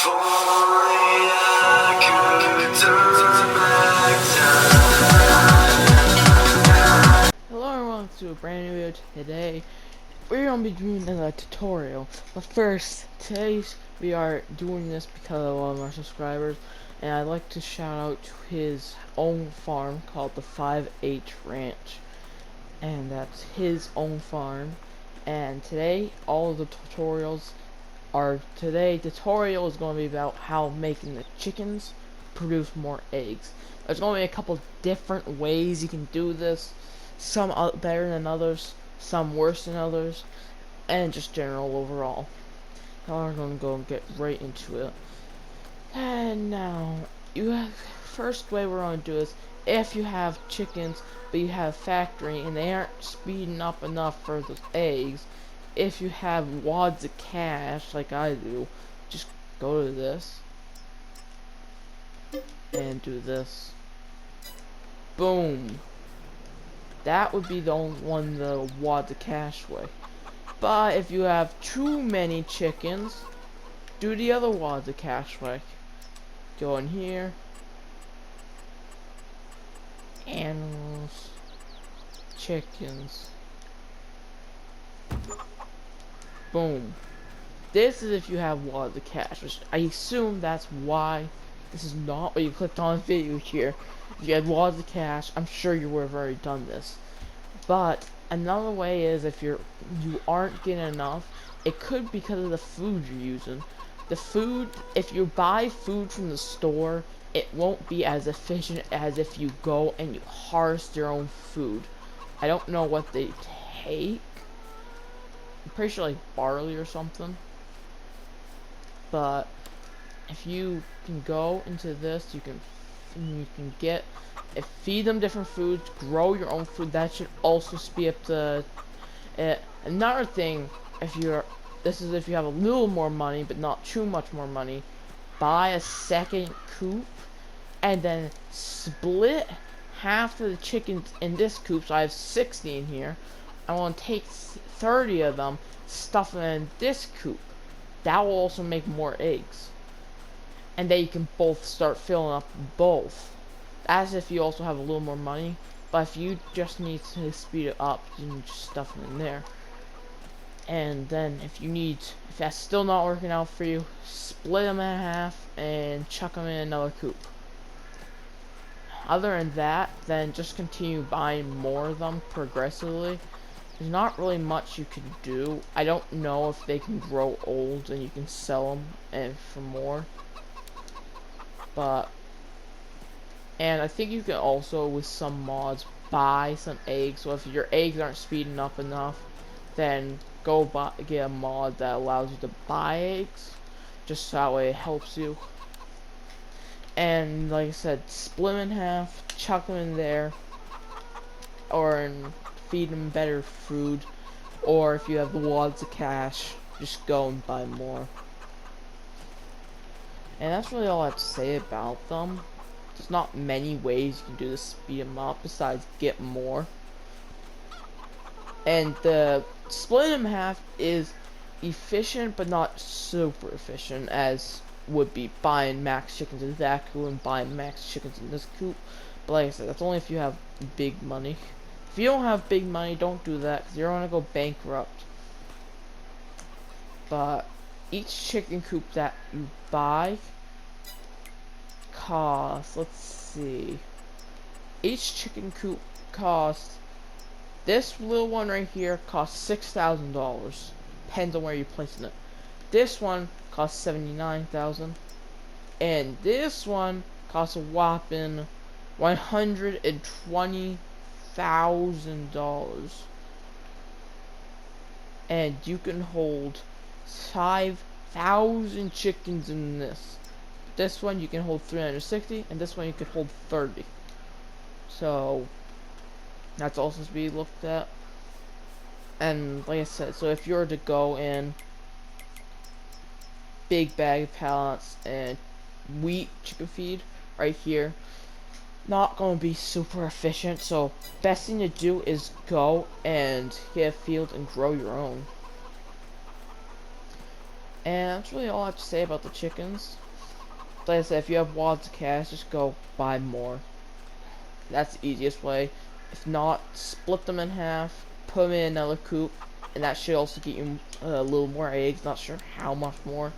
Hello and welcome to a brand new video. Today we're going to be doing a tutorial, but first, we are doing this because of one of our subscribers, and I'd like to shout out to his own farm called the 5H Ranch, and that's his own farm. And today all of the tutorials tutorial is going to be about how making the chickens produce more eggs. There's going to be a couple different ways you can do this, some better than others, some worse than others, and just general overall. Now we're going to go and get right into it. And now, first way we're going to do is, if you have chickens but you have factory and they aren't speeding up enough for the eggs, if you have wads of cash like I do, just go to this and do this. Boom. That would be the only one, the wads of cash way. But if you have too many chickens, do the other wads of cash way. Go in here, animals, chickens. Boom. This is if you have wads of cash, which I assume that's why this is not what you clicked on video here. If you had wads of cash, I'm sure you would have already done this. But another way is if you aren't getting enough, it could be because of the food you're using. The food, if you buy food from the store, it won't be as efficient as if you go and you harvest your own food. I don't know what they take. I'm pretty sure like barley or something. But if you can go into this, you can get feed them different foods, grow your own food. That should also speed up the another thing. This is if you have a little more money but not too much more money, buy a second coop and then split half of the chickens in this coop. So I have 60 in here. I want to take 30 of them, stuff them in this coop. That will also make more eggs, and then you can both start filling up both. As if you also have a little more money. But if you just need to speed it up, you can just stuff them in there. And then if that's still not working out for you, split them in half and chuck them in another coop. Other than that, then just continue buying more of them progressively. There's not really much you can do. I don't know if they can grow old and you can sell them for more. And I think you can also, with some mods, buy some eggs. So if your eggs aren't speeding up enough, then get a mod that allows you to buy eggs. Just so that way it helps you. And like I said, split them in half, chuck them in there, or feed them better food. Or if you have the wads of cash, just go and buy more. And that's really all I have to say about them. There's not many ways you can do to speed them up besides get more. And the splitting them in half is efficient but not super efficient as would be buying max chickens in that coop and buying max chickens in this coop. But like I said, that's only if you have big money. If you don't have big money, don't do that because you're gonna go bankrupt. But each chicken coop that you buy costs, let's see, each chicken coop costs, this little one right here costs $6,000. Depends on where you're placing it. This one costs $79,000, and this one costs a whopping $120,000. And you can hold 5,000 chickens in this. This one you can hold 360, and this one you can hold 30. So that's also to be looked at. And like I said, so if you were to go in big bag of pallets and wheat chicken feed right here, not going to be super efficient. So best thing to do is go and get a field and grow your own. And that's really all I have to say about the chickens. Like I said, if you have wads of cash, just go buy more. That's the easiest way. If not, split them in half, put them in another coop, and that should also get you a little more eggs. Not sure how much more.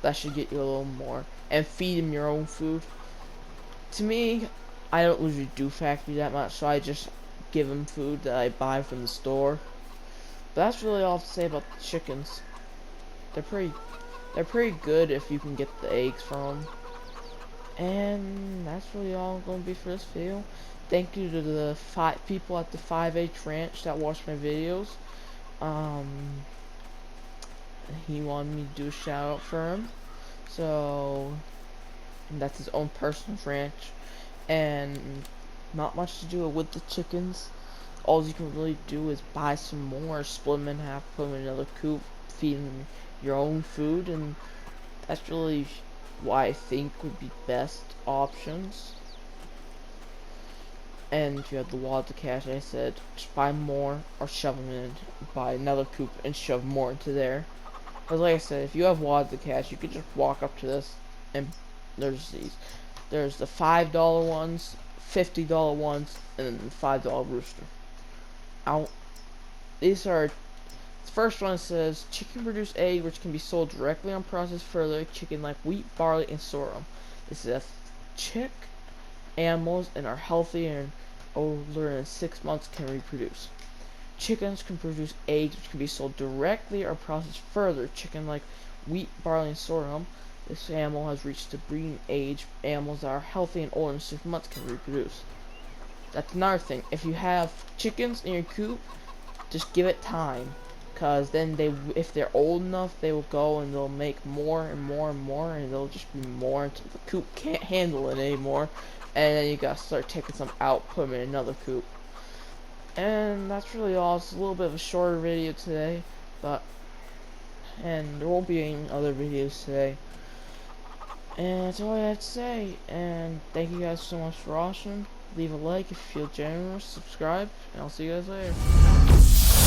That should get you a little more. And feed them your own food. To me, I don't usually do factory that much, so I just give them food that I buy from the store. But that's really all I have to say about the chickens. They're pretty good if you can get the eggs from them. And that's really all going to be for this video. Thank you to the 5 people at the 5H Ranch that watched my videos. He wanted me to do a shout out for him. So, that's his own personal ranch. And not much to do with the chickens. All you can really do is buy some more, split them in half, put them in another coop, feed them your own food, and that's really what I think would be best options. And if you have the wads of cash, I said, just buy more or shove them in, buy another coop and shove more into there. But like I said, if you have wads of cash, you could just walk up to this and there's these. There's the $5 ones, $50 ones, and then the $5 rooster. These are, the first one says, chicken produce egg which can be sold directly on processed further chicken like wheat, barley, and sorghum. This is chick animals and are healthy and older than 6 months can reproduce. Chickens can produce eggs which can be sold directly or processed further. Chicken like wheat, barley, and sorghum. This animal has reached the breeding age. Animals that are healthy and older than 6 months can reproduce. That's another thing. If you have chickens in your coop, just give it time. Cause then if they're old enough, they will go and they'll make more and more and more, and they'll just be more until the coop can't handle it anymore. And then you gotta start taking some out, put them in another coop. And that's really all. It's a little bit of a shorter video today, and there won't be any other videos today. And that's all I have to say. And thank you guys so much for watching. Leave a like if you feel generous, subscribe, and I'll see you guys later.